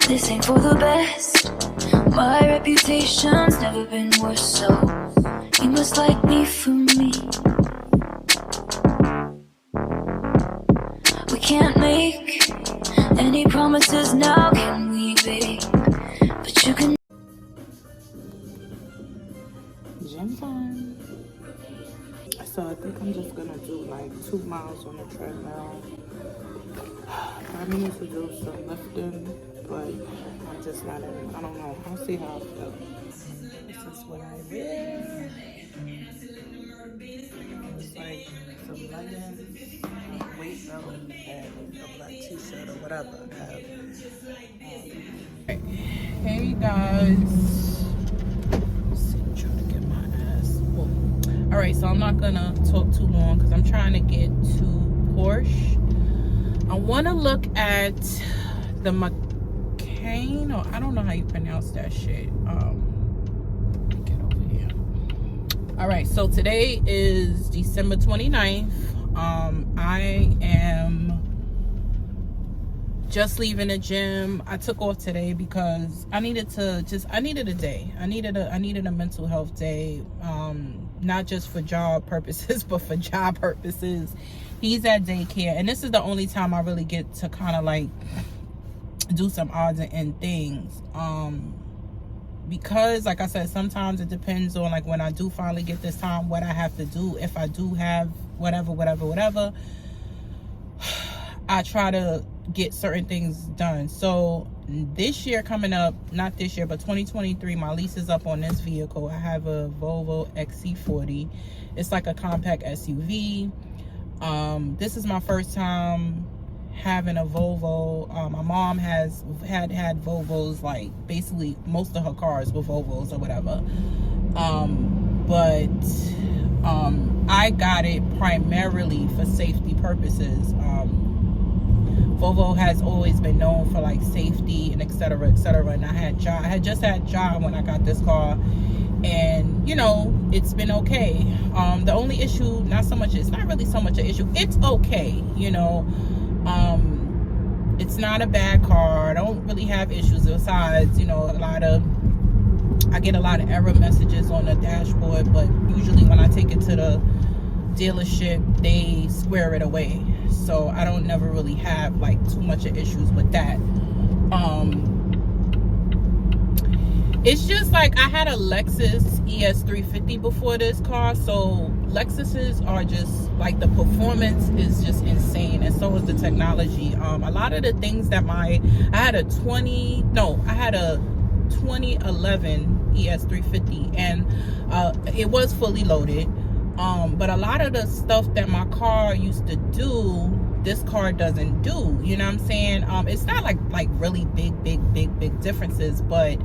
This ain't for the best. My reputation's never been worse, so you must like me for me. We can't make any promises now, can we, babe? But you can. Gym time. So I think I'm just gonna do like 2 miles on the treadmill. I need to do some lifting, but I'm just not in. I don't know. I'll see how I feel. This is what I wear. It's like some leggings, a weight belt, and a black t-shirt or whatever I have. Hey guys. Trying to get my ass. All right, so I'm not gonna talk too long because I'm trying to get to Porsche. I want to look at the McCain, or I don't know how you pronounce that shit. Get over here. All right, so today is December 29th. I am just leaving the gym. I took off today because I needed a day. I needed a mental health day. Not just for job purposes, but for job purposes. He's at daycare, and this is the only time I really get to kind of like do some odds and end things. Because like I said, sometimes it depends on like when I do finally get this time, what I have to do. If I do have whatever, I try to get certain things done. So this year coming up, not this year, but 2023, my lease is up on this vehicle. I have a Volvo XC40. It's like a compact SUV. This is my first time having a Volvo. My mom has had Volvos, like basically most of her cars were Volvos or whatever. But I got it primarily for safety purposes. Volvo has always been known for like safety and etc. And I had just had John when I got this car, and you know, it's been okay. The only issue, it's not really so much an issue. It's okay, you know. It's not a bad car. I don't really have issues. Besides, you know, I get a lot of error messages on the dashboard, but usually when I take it to the dealership, they square it away. So I don't never really have like too much of issues with that. It's just like I had a Lexus ES350 before this car, so Lexuses are just like, the performance is just insane, and so is the technology. A lot of the things that I had a 2011 ES350, and it was fully loaded. But a lot of the stuff that my car used to do, this car doesn't do. You know what I'm saying? It's not like really big differences, but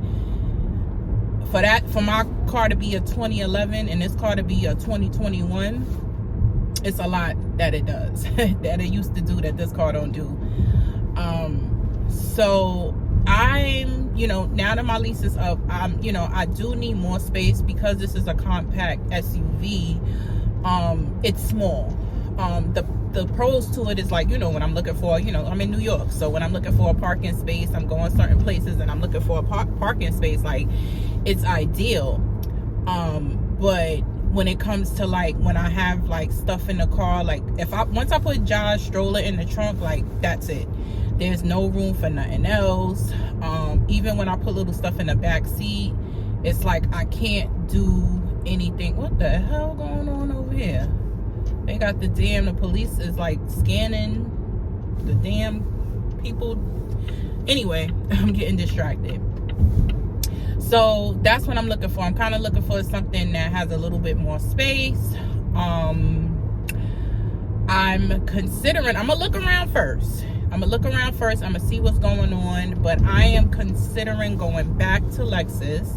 for my car to be a 2011 and this car to be a 2021, it's a lot that it does that it used to do that this car don't do. So I'm, you know, now that my lease is up, you know, I do need more space because this is a compact SUV. It's small. The pros to it is like, you know, when I'm looking for, you know, I'm in New York, so when I'm looking for a parking space, I'm going certain places and I'm looking for a parking space, like, it's ideal. But when it comes to like when I have like stuff in the car, like once I put Josh's stroller in the trunk, like that's it. There's no room for nothing else. Even when I put little stuff in the back seat, it's like I can't do anything. What the hell going on over here? They got the police is like scanning the damn people. Anyway, I'm getting distracted. So that's what I'm looking for. I'm kind of looking for something that has a little bit more space. I'm gonna look around first. I'm gonna see what's going on, but I am considering going back to Lexus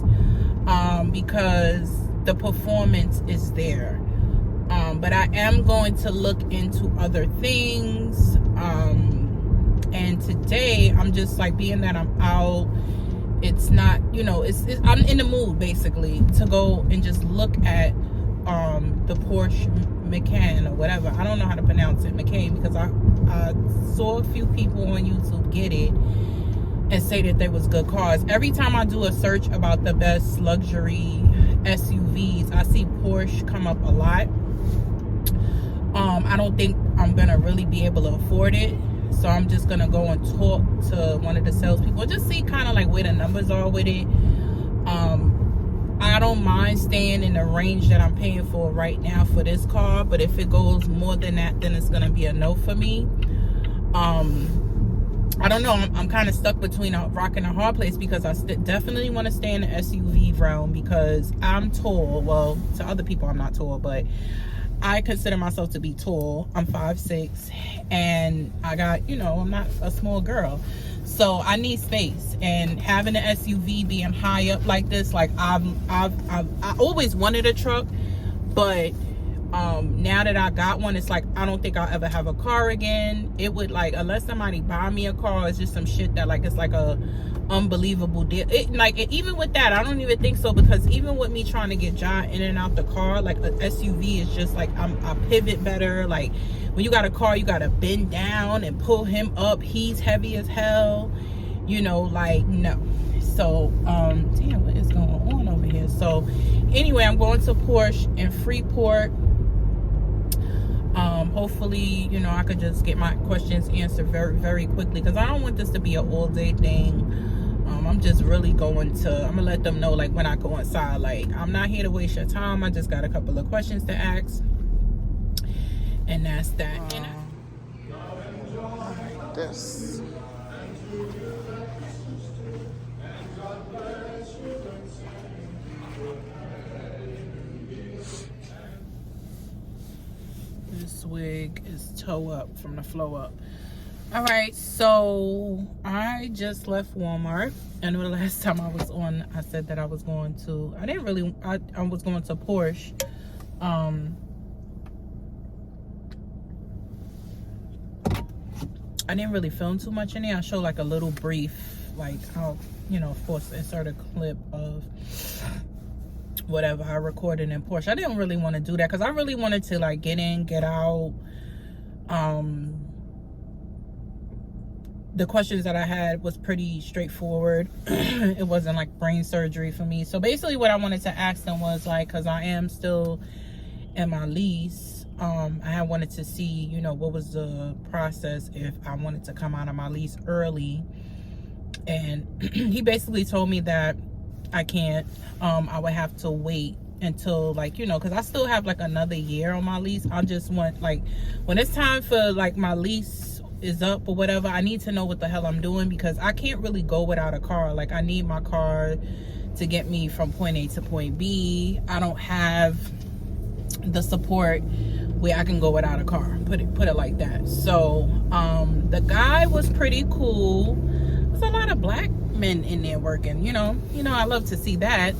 because the performance is there. But I am going to look into other things. And today I'm just like, being that I'm out, it's not, you know, I'm in the mood basically to go and just look at the Porsche Macan or whatever. I don't know how to pronounce it, Macan, because I saw a few people on YouTube get it and say that they was good cars. Every time I do a search about the best luxury SUVs, I see Porsche come up a lot. I don't think I'm gonna really be able to afford it, so I'm just gonna go and talk to one of the salespeople, just see kind of like where the numbers are with it. I don't mind staying in the range that I'm paying for right now for this car, but if it goes more than that, then it's gonna be a no for me. I don't know, I'm kind of stuck between a rock and a hard place, because I definitely want to stay in the SUV realm because I'm tall. Well, to other people I'm not tall, but I consider myself to be tall. I'm 5'6", and I got, you know, I'm not a small girl, so I need space. And having an SUV being high up like this, like I always wanted a truck, but now that I got one, it's like I don't think I'll ever have a car again. It would, like, unless somebody buy me a car, it's just some shit that, like, it's like a unbelievable deal. Even with that, I don't even think so, because even with me trying to get John in and out the car, like, a SUV is just like I pivot better. Like, when you got a car, you gotta bend down and pull him up. He's heavy as hell, you know, like, no. So damn, what is going on over here? So anyway, I'm going to Porsche in Freeport. Hopefully, you know, I could just get my questions answered very, very quickly, because I don't want this to be an all-day thing. I'm just really going to, I'm gonna let them know, like, when I go inside, like, I'm not here to waste your time. I just got a couple of questions to ask, and that's that. This. This wig is toe up from the flow up. All right, so I just left Walmart. I know the last time I was on, I said that I was going to, I was going to Porsche. I didn't really film too much in there. I showed like a little brief, like, I'll, you know, of course, insert a clip of whatever I recorded in Porsche. I didn't really want to do that because I really wanted to, like, get in, get out. The questions that I had was pretty straightforward. It wasn't like brain surgery for me. So basically what I wanted to ask them was, like, because I am still in my lease, I had wanted to see, you know, what was the process if I wanted to come out of my lease early. And he basically told me that I can't. I would have to wait until, like, you know, because I still have like another year on my lease. I just want, like, when it's time for, like, my lease is up or whatever, I need to know what the hell I'm doing, because I can't really go without a car. Like, I need my car to get me from point A to point B. I don't have the support where I can go without a car, put it like that. So the guy was pretty cool. There's a lot of black men in there working, you know, I love to see that.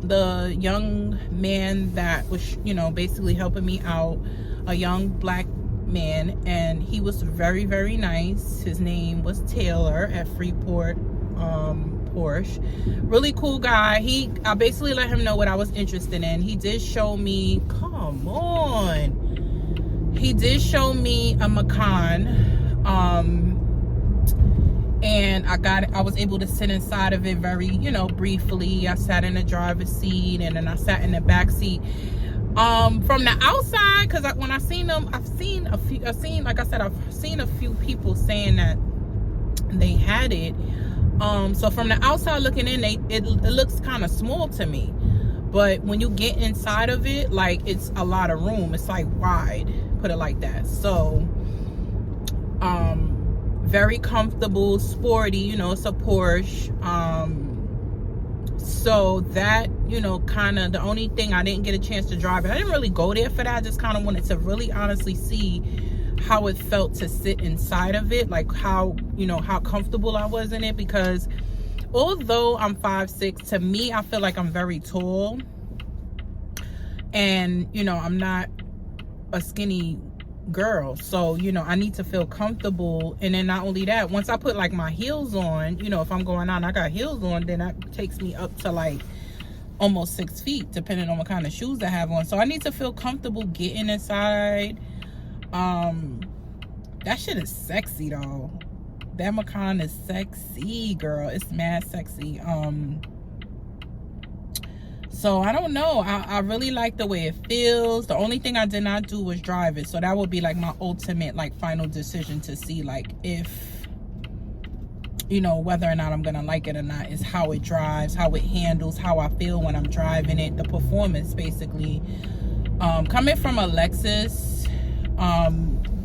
The young man that was, you know, basically helping me out, a young black man, and he was very, very nice. His name was Taylor at Freeport Porsche. Really cool guy. I basically let him know what I was interested in. He did show me, come on, he did show me a Macan, and I was able to sit inside of it very, you know, briefly. I sat in the driver's seat, and then I sat in the back seat. From the outside, because when I seen them, I've seen a few people saying that they had it. So from the outside looking in, it looks kind of small to me, but when you get inside of it, like, it's a lot of room. It's like wide, put it like that. So very comfortable, sporty, you know, it's a Porsche. So that, you know, kind of the only thing, I didn't get a chance to drive it. I didn't really go there for that. I just kind of wanted to really honestly see how it felt to sit inside of it, like how, you know, how comfortable I was in it, because although I'm 5'6", to me, I feel like I'm very tall, and, you know, I'm not a skinny girl, so, you know, I need to feel comfortable. And then not only that, once I put like my heels on, you know, if I'm going out and I got heels on, then that takes me up to like almost 6 feet, depending on what kind of shoes I have on. So I need to feel comfortable getting inside. That shit is sexy though. That Macan is sexy, girl. It's mad sexy. So I don't know. I really like the way it feels. The only thing I did not do was drive it. So that would be like my ultimate like final decision to see like if, you know, whether or not I'm gonna like it or not is how it drives, how it handles, how I feel when I'm driving it, the performance basically. Coming from a Lexus,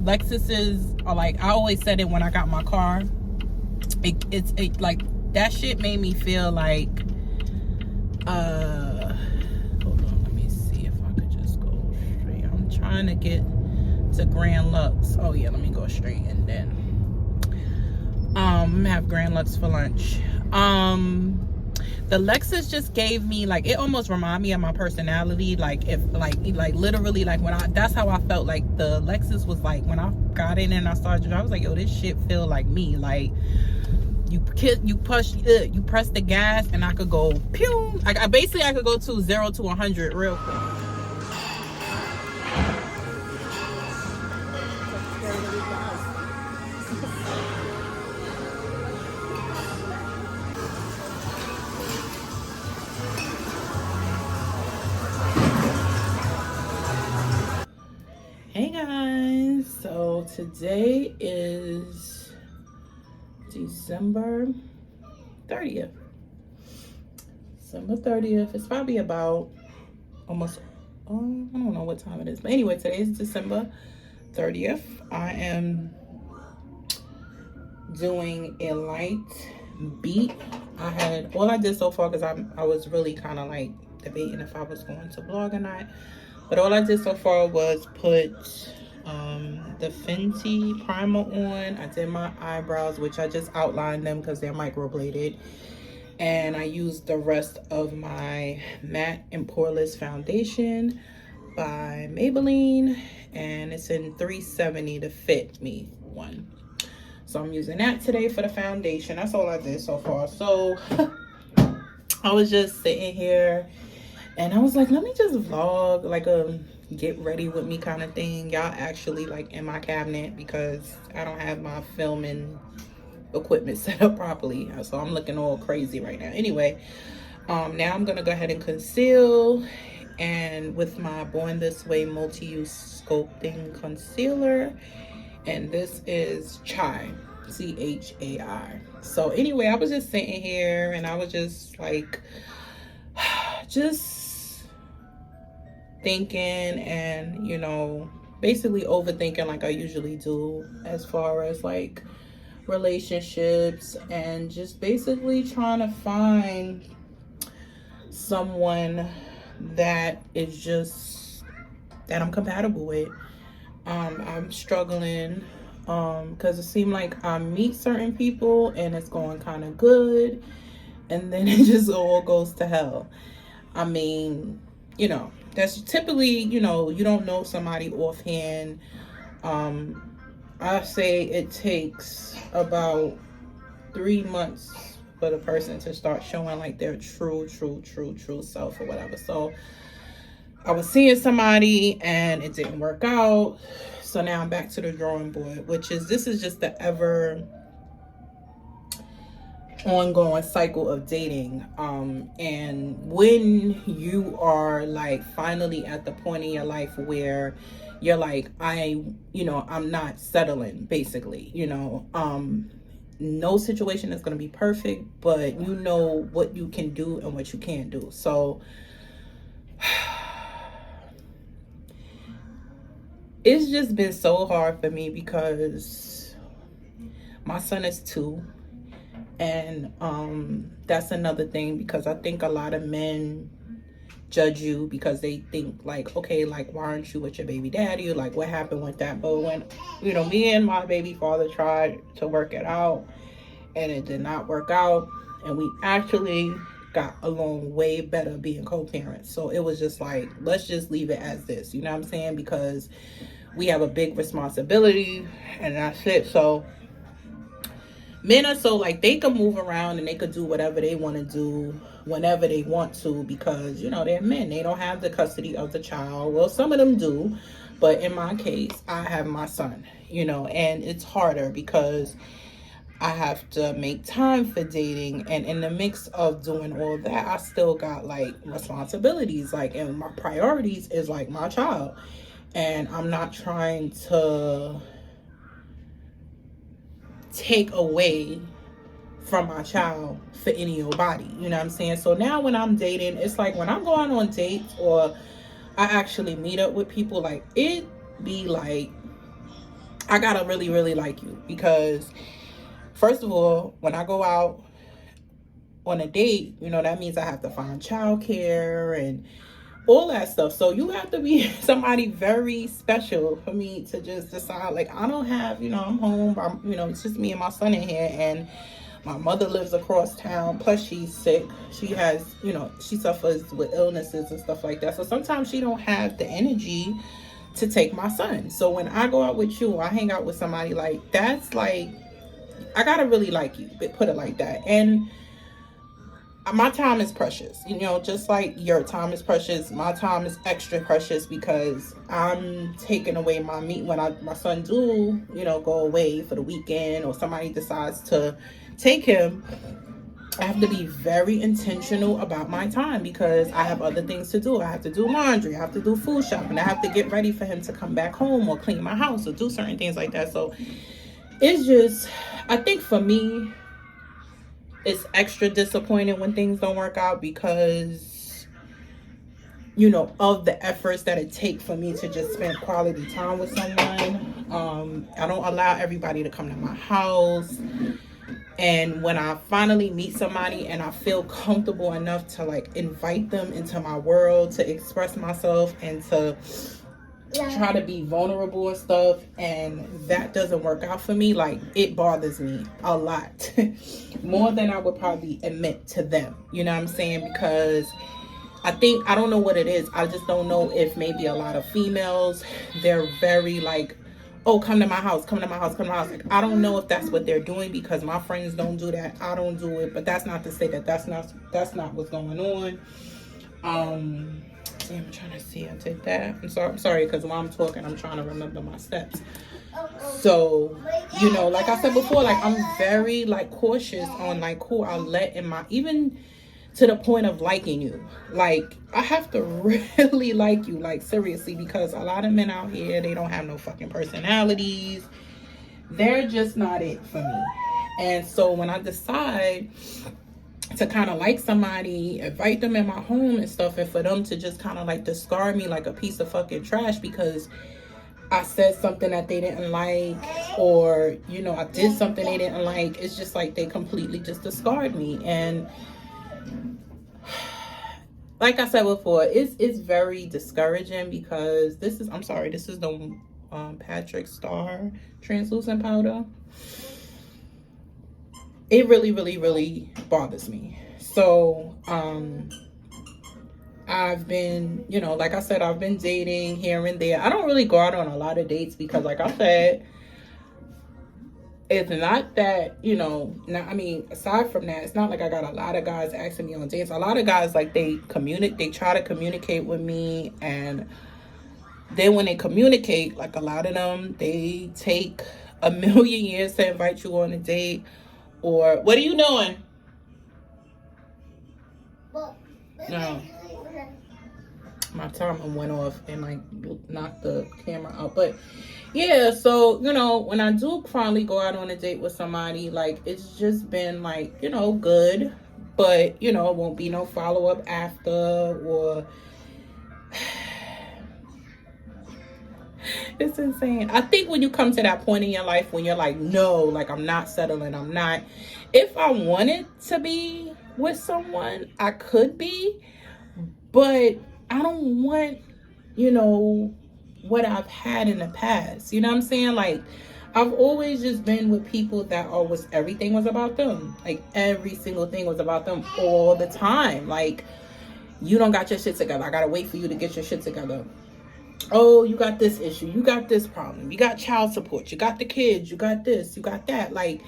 Lexuses are like, I always said it when I got my car, it's like that shit made me feel like hold on, let me see if I could just go straight. I'm trying to get to Grand Lux. Oh yeah, let me go straight and then have Grand Lux for lunch. The Lexus just gave me like, it almost reminded me of my personality. Like if like literally like when that's how I felt. Like the Lexus was like, when I got in and I started to drive, I was like, yo, this shit feel like me. Like you press the gas and I could go pew. Like I could go to 0 to 100 real quick. Hey guys, so today is December 30th. December 30th. It's probably about almost, I don't know what time it is. But anyway, today is December 30th. I am doing a light beat. All I did so far, because I was really kind of like debating if I was going to vlog or not. But all I did so far was put the Fenty primer on. I did my eyebrows, which I just outlined them because they're microbladed. And I used the rest of my matte and poreless foundation by Maybelline. And it's in 370, the Fit Me one. So I'm using that today for the foundation. That's all I did so far. So I was just sitting here and I was like, let me just vlog like a get ready with me kind of thing. Y'all actually like in my cabinet because I don't have my filming equipment set up properly. So I'm looking all crazy right now. Anyway, now I'm gonna go ahead and conceal, and with my Born This Way multi-use sculpting concealer, and this is Chai, C-H-A-I. So anyway, I was just sitting here and I was just like just thinking and, you know, basically overthinking like I usually do as far as like relationships, and just basically trying to find someone that is just that I'm compatible with. I'm struggling because it seemed like I meet certain people and it's going kind of good, and then it just all goes to hell. I mean, you know, that's typically, you know, you don't know somebody offhand. I say it takes about 3 months for the person to start showing like their true self or whatever. So I was seeing somebody and it didn't work out. So now I'm back to the drawing board, this is just the ever ongoing cycle of dating. And when you are like finally at the point in your life where you're like, I'm not settling, basically, you know, no situation is going to be perfect, but you know what you can do and what you can't do. So it's just been so hard for me because my son is 2. And that's another thing, because I think a lot of men judge you because they think like, okay, like, why aren't you with your baby daddy? Like, what happened with that? But when, you know, me and my baby father tried to work it out and it did not work out, and we actually got along way better being co-parents. So it was just like, let's just leave it as this, you know what I'm saying? Because we have a big responsibility and that's it. So men are so like, they can move around and they could do whatever they want to do whenever they want to, because, you know, they're men. They don't have the custody of the child. Well, some of them do, But in my case, I have my son, you know, and it's harder because I have to make time for dating, and in the mix of doing all that, I still got like responsibilities, like, and my priorities is like my child. And I'm not trying to take away from my child for any old body, you know what I'm saying? So now when I'm dating, it's like when I'm going on dates or I actually meet up with people, like it be like I gotta really, really like you, because first of all, when I go out on a date, you know, that means I have to find childcare and all that stuff. So you have to be somebody very special for me to just decide, like, I don't have, you know, I'm home, you know, it's just me and my son in here, and my mother lives across town, plus she's sick. She has, you know, she suffers with illnesses and stuff like that. So sometimes she don't have the energy to take my son. So when I go out with you, I hang out with somebody, like, that's like, I gotta really like you, put it like that. And my time is precious, you know, just like your time is precious. My time is extra precious because I'm taking away my meat when my son do, you know, go away for the weekend, or somebody decides to take him. I have to be very intentional about my time because I have other things to do. I have to do laundry, I have to do food shopping, I have to get ready for him to come back home, or clean my house, or do certain things like that. So it's just, I think for me, it's extra disappointing when things don't work out because, you know, of the efforts that it takes for me to just spend quality time with someone. I don't allow everybody to come to my house. And when I finally meet somebody and I feel comfortable enough to like invite them into my world, to express myself and to try to be vulnerable and stuff, and that doesn't work out for me, like it bothers me a lot more than I would probably admit to them, you know what I'm saying? Because I don't know what it is. I just don't know if maybe a lot of females, they're very like, oh, come to my house, come to my house, come to my house. Like, I don't know if that's what they're doing, because my friends don't do that, I don't do it. But that's not to say that that's not what's going on. I'm trying to see. I did that. I'm sorry, because while I'm talking, I'm trying to remember my steps. So, you know, like I said before, like I'm very like cautious on like who I let in my, even to the point of liking you. Like I have to really like you, like seriously, because a lot of men out here, they don't have no fucking personalities. They're just not it for me. And so when I decide to kind of like somebody, invite them in my home and stuff, and for them to just kind of like discard me like a piece of fucking trash because I said something that they didn't like, or, you know, I did something they didn't like, it's just like they completely just discard me. And like I said before, it's very discouraging, because this is the Patrick Star translucent powder. It really, really, really bothers me. So, I've been, you know, like I said, I've been dating here and there. I don't really go out on a lot of dates because, like I said, it's not that, you know, aside from that, it's not like I got a lot of guys asking me on dates. A lot of guys, like, they try to communicate with me, and then when they communicate, like a lot of them, they take a million years to invite you on a date. Or, what are you doing? No. My timer went off and like knocked the camera out. But yeah, so, you know, when I do finally go out on a date with somebody, like it's just been like, you know, good. But, you know, it won't be no follow-up after, or it's insane. I think when you come to that point in your life when you're like, no, like I'm not settling, I'm not. If I wanted to be with someone, I could be, but I don't want, you know, what I've had in the past. You know what I'm saying? Like, I've always just been with people that everything was about them. Like, every single thing was about them all the time. Like, you don't got your shit together, I gotta wait for you to get your shit together. Oh, you got this issue, you got this problem, you got child support, you got the kids, you got this, you got that. Like,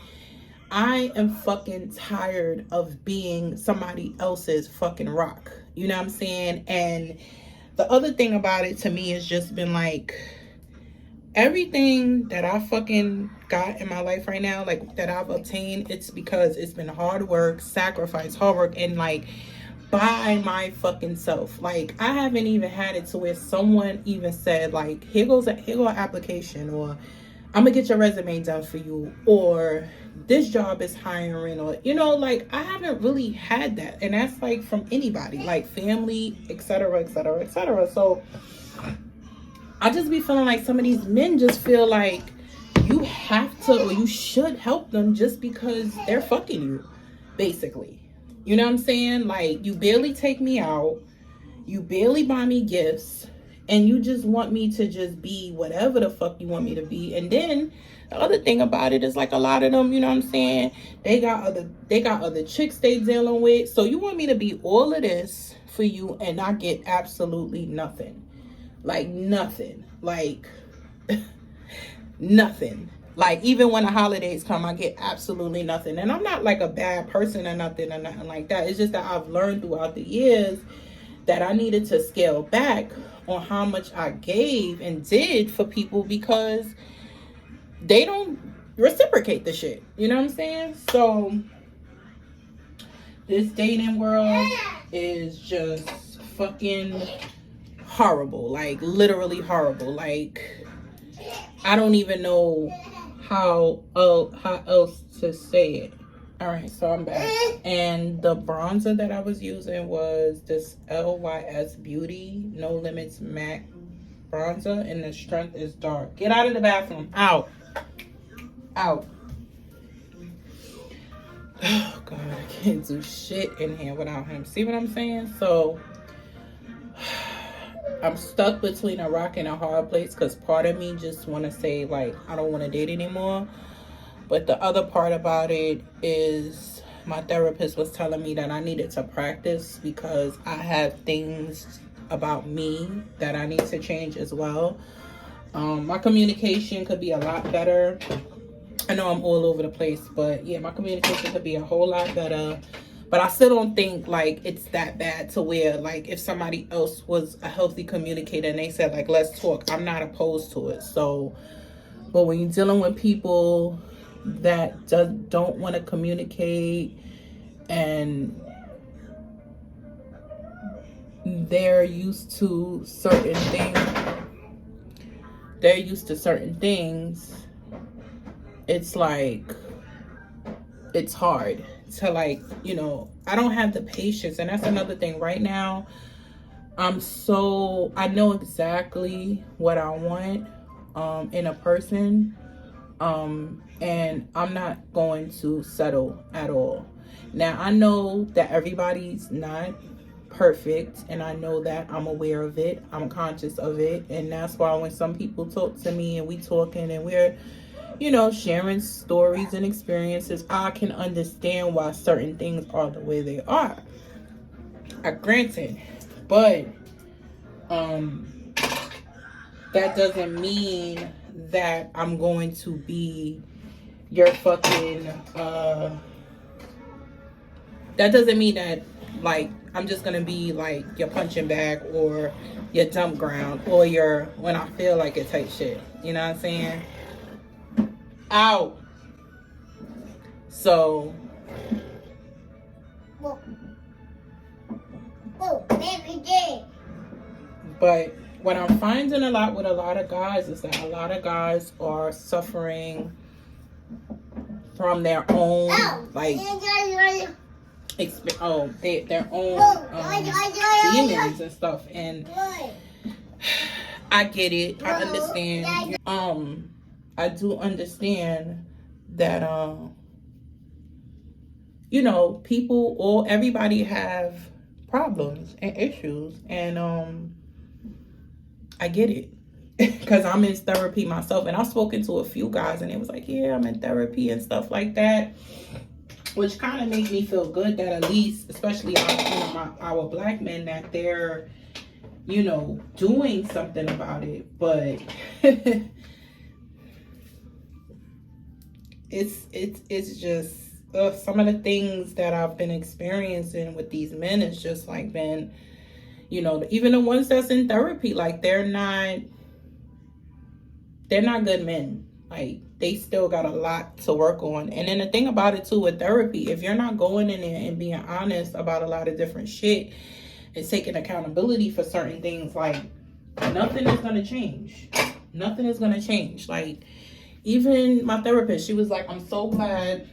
I am fucking tired of being somebody else's fucking rock. You know what I'm saying? And the other thing about it to me has just been like, everything that I fucking got in my life right now, like that I've obtained, it's because it's been hard work, sacrifice, hard work, and like by my fucking self. Like I haven't even had it to where someone even said like, here go an application, or I'm gonna get your resume done for you, or this job is hiring, or like I haven't really had that. And that's like from anybody, like family, etc., etc., etc. So I just be feeling like some of these men just feel like you have to, or you should help them just because they're fucking you, basically. You know what I'm saying? Like, you barely take me out, you barely buy me gifts, and you just want me to just be whatever the fuck you want me to be. And then the other thing about it is, like, a lot of them, you know what I'm saying, they got other chicks they dealing with. So you want me to be all of this for you and not get absolutely nothing. Like nothing. Like nothing. Like, even when the holidays come, I get absolutely nothing. And I'm not like a bad person or nothing like that. It's just that I've learned throughout the years that I needed to scale back on how much I gave and did for people, because they don't reciprocate the shit. You know what I'm saying? So this dating world is just fucking horrible. Like, literally horrible. Like, I don't even know how else to say it. All right, so I'm back. And the bronzer that I was using was this LYS Beauty No Limits Matte bronzer, and the strength is dark. Get out of the bathroom. Out. Oh God, I can't do shit in here without him. See what I'm saying? So I'm stuck between a rock and a hard place, because part of me just want to say, like, I don't want to date anymore. But the other part about it is my therapist was telling me that I needed to practice, because I have things about me that I need to change as well. My communication could be a lot better. I know I'm all over the place, but yeah, my communication could be a whole lot better. But I still don't think like it's that bad to where, like, if somebody else was a healthy communicator and they said like, let's talk, I'm not opposed to it. So, but when you're dealing with people that don't want to communicate, and they're used to certain things, it's like, it's hard to, like, I don't have the patience. And that's another thing right now. I know exactly what I want in a person, and I'm not going to settle at all. Now, I know that everybody's not perfect, and I know that. I'm aware of it, I'm conscious of it. And that's why when some people talk to me and we talking and we're sharing stories and experiences, I can understand why certain things are the way they are. Granted, but that doesn't mean that I'm going to be your fucking that doesn't mean that, like, I'm just gonna be like your punching bag or your dump ground or your when I feel like it type shit. You know what I'm saying? Out. So but what I'm finding a lot with a lot of guys is that a lot of guys are suffering from their own like their own demons and stuff. And I get it, I understand. I do understand that everybody have problems and issues, and I get it. Because I'm in therapy myself, and I've spoken to a few guys and it was like, yeah, I'm in therapy and stuff like that, which kind of makes me feel good that at least, especially our black men, that they're doing something about it. But it's just some of the things that I've been experiencing with these men is just like been, even the ones that's in therapy, like they're they're not good men. Like, they still got a lot to work on. And then the thing about it too with therapy, if you're not going in there and being honest about a lot of different shit and taking accountability for certain things, like, nothing is going to change. Nothing is going to change. Like, even my therapist, she was like, I'm so glad.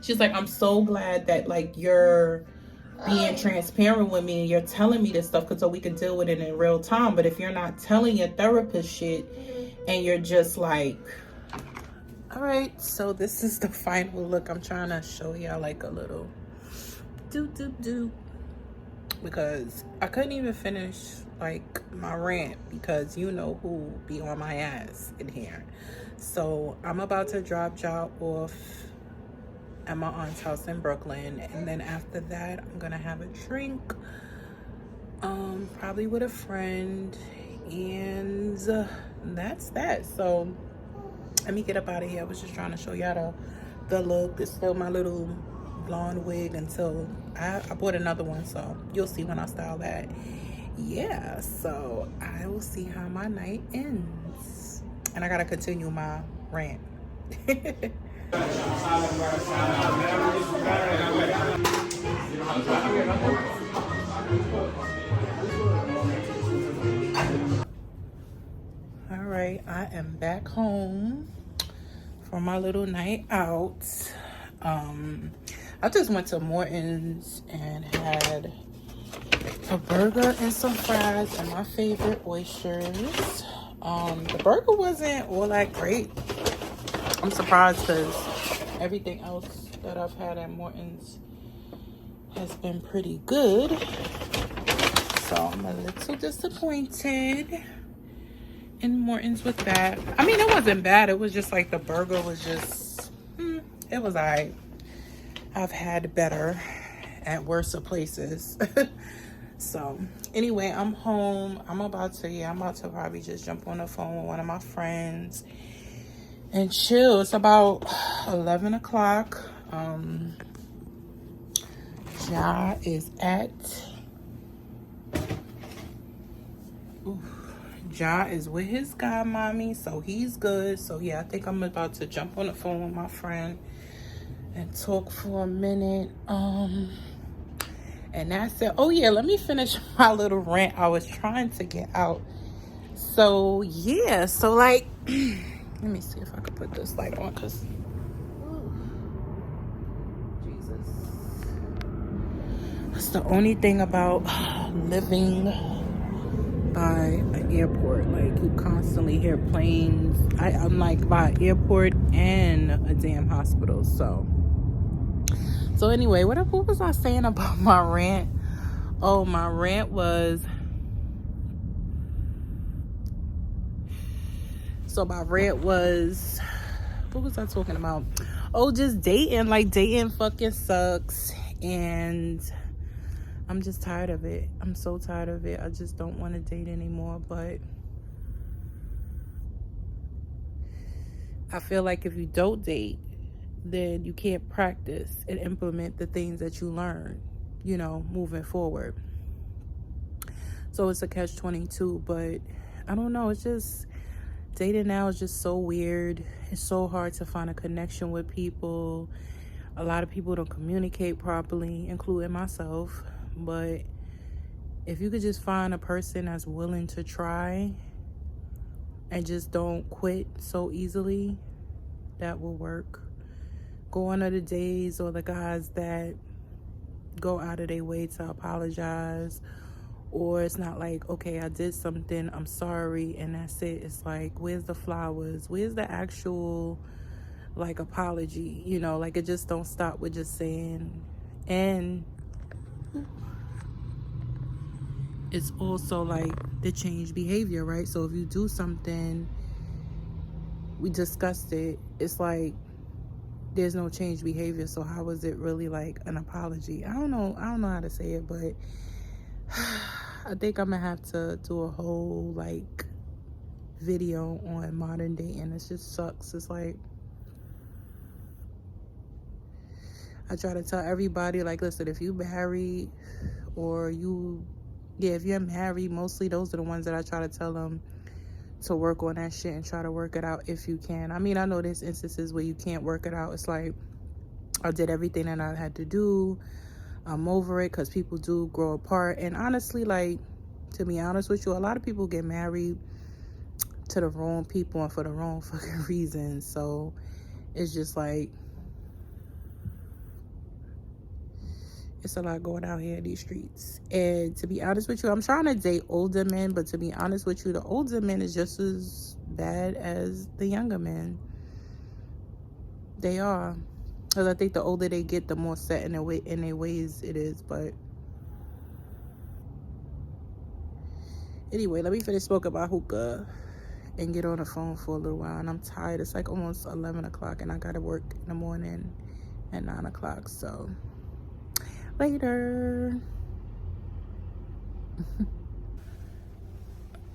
She's like, I'm so glad that, like, you're being transparent with me and you're telling me this stuff so we can deal with it in real time. But if you're not telling your therapist shit and you're just like, all right, so this is the final look. I'm trying to show y'all like a little do because I couldn't even finish like my rant because you know who be on my ass in here. So I'm about to drop y'all off at my aunt's house in Brooklyn, and then after that I'm gonna have a drink, probably with a friend, and that's that. So let me get up out of here. I was just trying to show y'all the look. It's still my little blonde wig until I bought another one, so you'll see when I style that. Yeah, so I will see how my night ends, and I gotta continue my rant. All right, I am back home for my little night out. I just went to Morton's and had a burger and some fries and my favorite oysters. The burger wasn't all that great. I'm surprised because everything else that I've had at Morton's has been pretty good. So I'm a little disappointed in Morton's with that. I mean, it wasn't bad. It was just like the burger was just, it was alright. I've had better at worse places. So anyway, I'm home. I'm about to probably just jump on the phone with one of my friends and chill. It's about 11 o'clock. Ja is at Ja is with his godmommy, so he's good. So yeah, I think I'm about to jump on the phone with my friend and talk for a minute. And that's it. Oh yeah, let me finish my little rant I was trying to get out. So yeah, so like let me see if I can put this light on, because Jesus, that's the only thing about living by an airport. Like, you constantly hear planes. I'm like by an airport and a damn hospital. So anyway, what was I saying about my rant? Oh, my rant was, what was I talking about? Oh, just dating. Like, dating fucking sucks, and I'm just tired of it. I'm so tired of it. I just don't want to date anymore. But I feel like if you don't date, then you can't practice and implement the things that you learn, you know, moving forward. So it's a catch-22, but I don't know. It's just, dating now is just so weird. It's so hard to find a connection with people. A lot of people don't communicate properly, including myself. But if you could just find a person that's willing to try and just don't quit so easily, that will work. Go on to the days or the guys that go out of their way to apologize, or it's not like, okay, I did something, I'm sorry, and that's it. It's like, where's the flowers? Where's the actual, like, apology? You know, like, it just don't stop with just saying. And it's also like the change behavior, right? So if you do something, we discussed it, it's like there's no change behavior. So how is it really like an apology? I don't know how to say it, but I think I'm gonna have to do a whole like video on modern dating. It just sucks. It's like, I try to tell everybody, like, listen, if you married or if you're married, mostly those are the ones that I try to tell them, to work on that shit and try to work it out if you can. I mean, I know there's instances where you can't work it out. It's like, I did everything that I had to do. I'm over it, because people do grow apart. And honestly, like, to be honest with you, a lot of people get married to the wrong people and for the wrong fucking reasons. So it's just like, it's a lot going out here in these streets. And to be honest with you, I'm trying to date older men, but to be honest with you, the older men is just as bad as the younger men. They are. Because I think the older they get, the more set in their ways it is. But anyway, let me finish smoking my hookah and get on the phone for a little while. And I'm tired. It's like almost 11 o'clock, and I got to work in the morning at 9 o'clock. So later.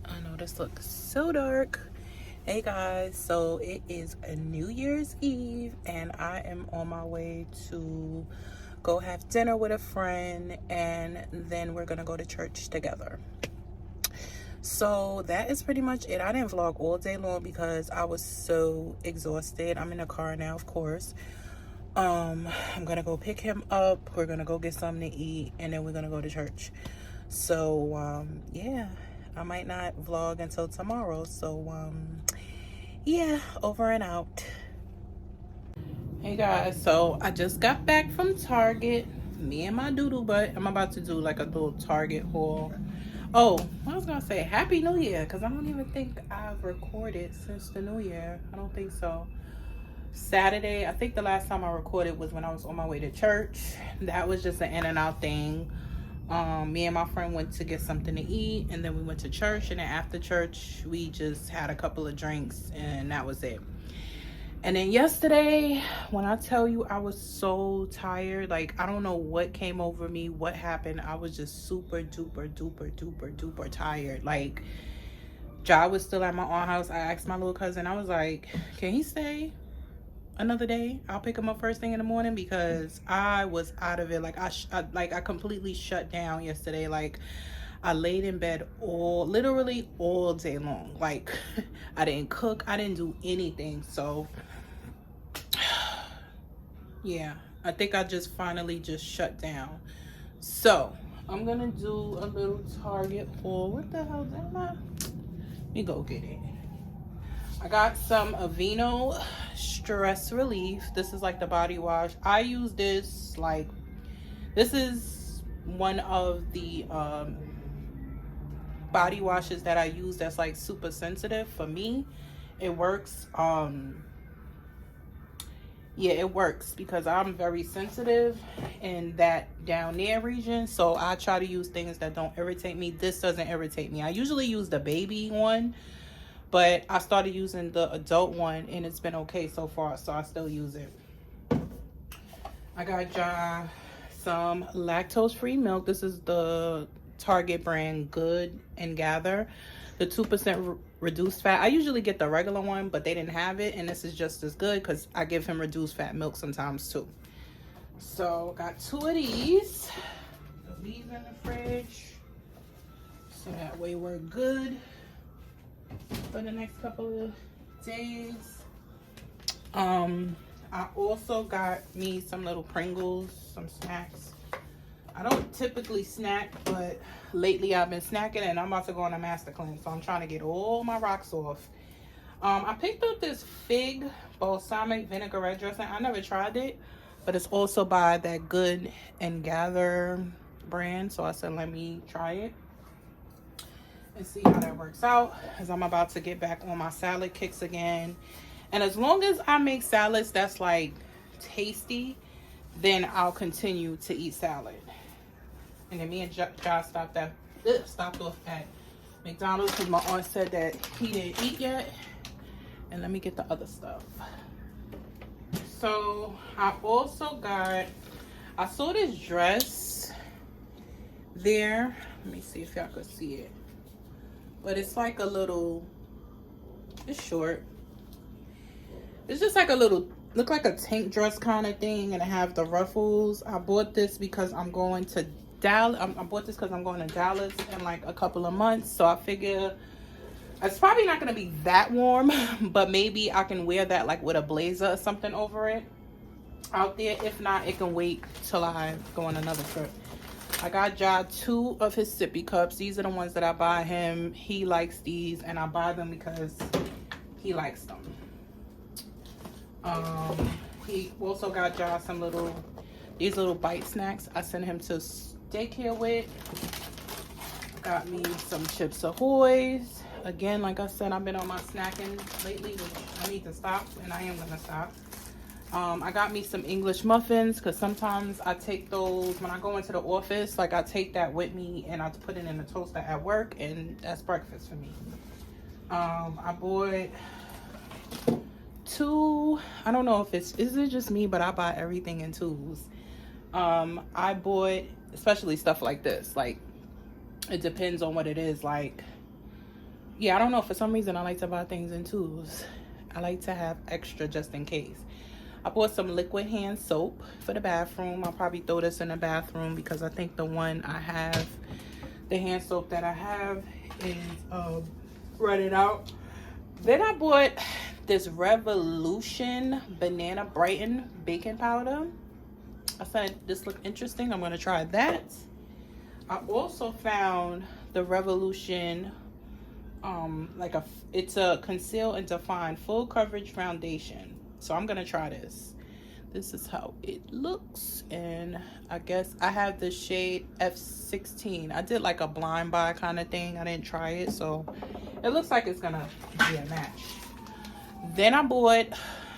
I know this looks so dark. Hey guys, so it is a New Year's Eve, and I am on my way to go have dinner with a friend, and then we're gonna go to church together. So that is pretty much it. I didn't vlog all day long because I was so exhausted. I'm in the car now, of course. I'm gonna go pick him up. We're gonna go get something to eat, and then we're gonna go to church. So yeah, I might not vlog until tomorrow. So yeah, over and out. Hey guys, so I just got back from Target. Me and my doodle butt. I'm about to do like a little Target haul. Oh, I was gonna say Happy New Year, because I don't even think I've recorded since the New Year. I don't think so. Saturday, I think the last time I recorded was when I was on my way to church. That was just an in and out thing. Me and my friend went to get something to eat, and then we went to church, and then after church we just had a couple of drinks, and that was it. And then yesterday, when I tell you I was so tired, like I don't know what came over me, what happened. I was just super duper tired. Like, Ja was still at my aunt's house. I asked my little cousin, I was like, can he stay another day? I'll pick him up first thing in the morning, because I was out of it. Like I completely shut down yesterday. Like, I laid in bed literally all day long. Like, I didn't cook, I didn't do anything. So yeah, I think I just finally just shut down. So I'm gonna do a little Target haul. What the hell am I? Let me go get it. I got some Aveeno stress relief. This is like the body wash. I use this, like, this is one of the body washes that I use that's like super sensitive for me. It works. Yeah, it works because I'm very sensitive in that down there region. So I try to use things that don't irritate me. This doesn't irritate me. I usually use the baby one, but I started using the adult one, and it's been okay so far, so I still use it. I got Ja some lactose-free milk. This is the Target brand Good and Gather. The 2% reduced fat. I usually get the regular one, but they didn't have it, and this is just as good because I give him reduced fat milk sometimes too. So got 2 of these. Put these in the fridge, so that way we're good for the next couple of days. I also got me some little Pringles, some snacks. I don't typically snack, but lately I've been snacking, and I'm about to go on a master cleanse, so I'm trying to get all my rocks off. I picked up this fig balsamic vinaigrette dressing. I never tried it, but it's also by that Good and Gather brand, so I said let me try it and see how that works out, because I'm about to get back on my salad kicks again. And as long as I make salads that's like tasty, then I'll continue to eat salad. And then me and Josh stopped off at McDonald's because my aunt said that he didn't eat yet. And let me get the other stuff. So I also got, I saw this dress there. Let me see if y'all could see it. But it's like a little, it's short. It's just like a little, look like a tank dress kind of thing, and I have the ruffles. I bought this because I'm going to Dallas. I bought this because I'm going to Dallas in like a couple of months. So I figure It's probably not going to be that warm, but maybe I can wear that like with a blazer or something over it out there. If not, it can wait till I go on another trip. I got Ja 2 of his sippy cups. These are the ones that I buy him. He likes these, and I buy them because he likes them. He also got Ja some these little bite snacks I sent him to daycare with. Got me some Chips Ahoy's. Again, like I said, I've been on my snacking lately, which I need to stop, and I am gonna stop. I got me some English muffins because sometimes I take those when I go into the office. Like I take that with me and I put it in the toaster at work, and that's breakfast for me. I bought 2. I don't know if is it just me, but I buy everything in 2s. I bought especially stuff like this. Like it depends on what it is. Like, yeah, I don't know. For some reason, I like to buy things in 2s. I like to have extra just in case. I bought some liquid hand soap for the bathroom. I'll probably throw this in the bathroom because I think the hand soap that I have is running out. Then I bought this Revolution Banana Brighten baking powder. I said this looked interesting. I'm going to try that. I also found the Revolution it's a conceal and define full coverage foundation. So I'm gonna try this. This is how it looks, and I guess I have the shade F16. I did like a blind buy kind of thing. I didn't try it, so it looks like it's gonna be a match. Then I bought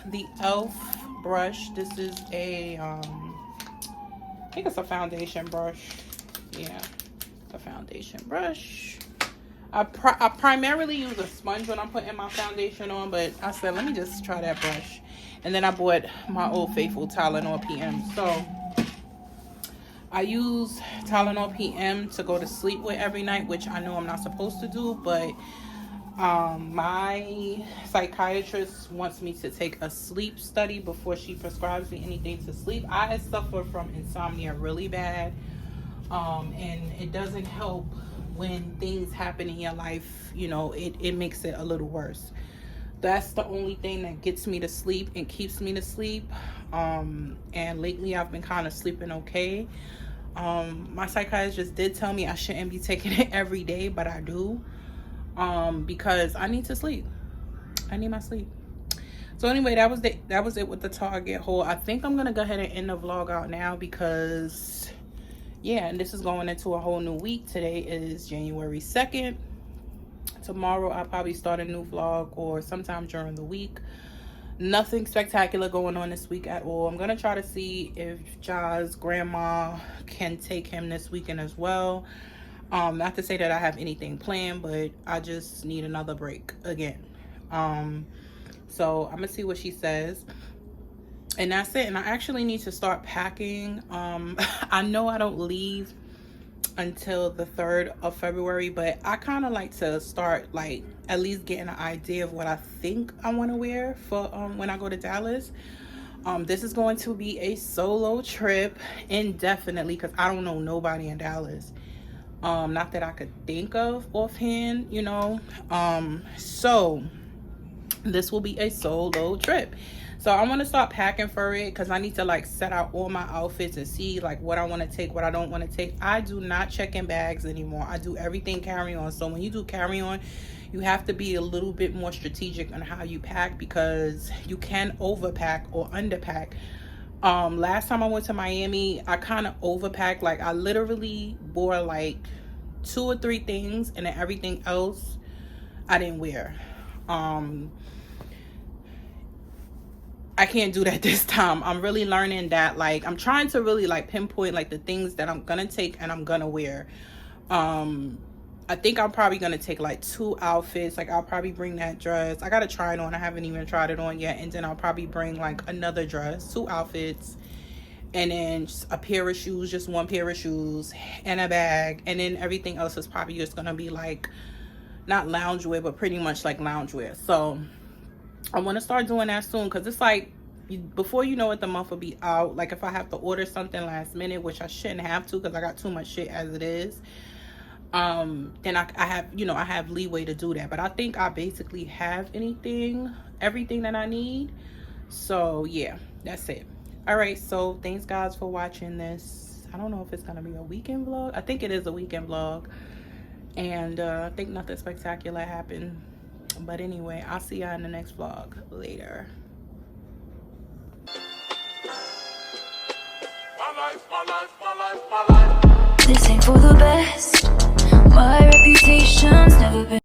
the e.l.f. brush. This is a I think it's a foundation brush. Yeah, a foundation brush. I primarily use a sponge when I'm putting my foundation on, but I said, let me just try that brush. And then I bought my Old Faithful Tylenol PM. So I use Tylenol PM to go to sleep with every night, which I know I'm not supposed to do, but my psychiatrist wants me to take a sleep study before she prescribes me anything to sleep. I suffer from insomnia really bad, and it doesn't help when things happen in your life. You know, it makes it a little worse. That's the only thing that gets me to sleep and keeps me to sleep. And lately I've been kind of sleeping okay. My psychiatrist did tell me I shouldn't be taking it every day, but I do, because I need to sleep. I need my sleep. So anyway, that was it with the Target haul. I think I'm gonna go ahead and end the vlog out now because, yeah, and this is going into a whole new week. Today is January 2nd. Tomorrow I'll probably start a new vlog or sometime during the week. Nothing spectacular going on this week at all. I'm gonna try to see if Ja's grandma can take him this weekend as well. Not to say that I have anything planned, but I just need another break again. So I'm gonna see what she says. And that's it. And I actually need to start packing. I know I don't leave until the 3rd of February, but I kind of like to start, like, at least getting an idea of what I think I want to wear for when I go to Dallas. This is going to be a solo trip indefinitely because I don't know nobody in Dallas. Not that I could think of offhand, you know. So this will be a solo trip. So I want to start packing for it because I need to, like, set out all my outfits and see, like, what I want to take, what I don't want to take. I do not check in bags anymore. I do everything carry-on. So when you do carry-on, you have to be a little bit more strategic on how you pack because you can overpack or underpack. Last time I went to Miami, I kind of overpacked. Like, I literally wore, like, 2 or 3 things, and then everything else I didn't wear. I can't do that this time. I'm really learning that, like, I'm trying to really, like, pinpoint, like, the things that I'm gonna take and I'm gonna wear. I think I'm probably gonna take, like, 2 outfits. Like, I'll probably bring that dress. I gotta try it on. I haven't even tried it on yet. And then I'll probably bring, like, another dress, 2 outfits, and then just a pair of shoes, just 1 pair of shoes, and a bag. And then everything else is probably just gonna be, like, not loungewear, but pretty much like loungewear. So I want to start doing that soon because it's like, before you know it, the month will be out. Like, if I have to order something last minute, which I shouldn't have to because I got too much shit as it is, then I have, you know, I have leeway to do that. But I think I basically have everything that I need. So yeah, that's it. All right, so thanks guys for watching this. I don't know if it's gonna be a weekend vlog. I think it is a weekend vlog, and I think nothing spectacular happened. But anyway, I'll see y'all in the next vlog later. This ain't for the best. My reputation's never been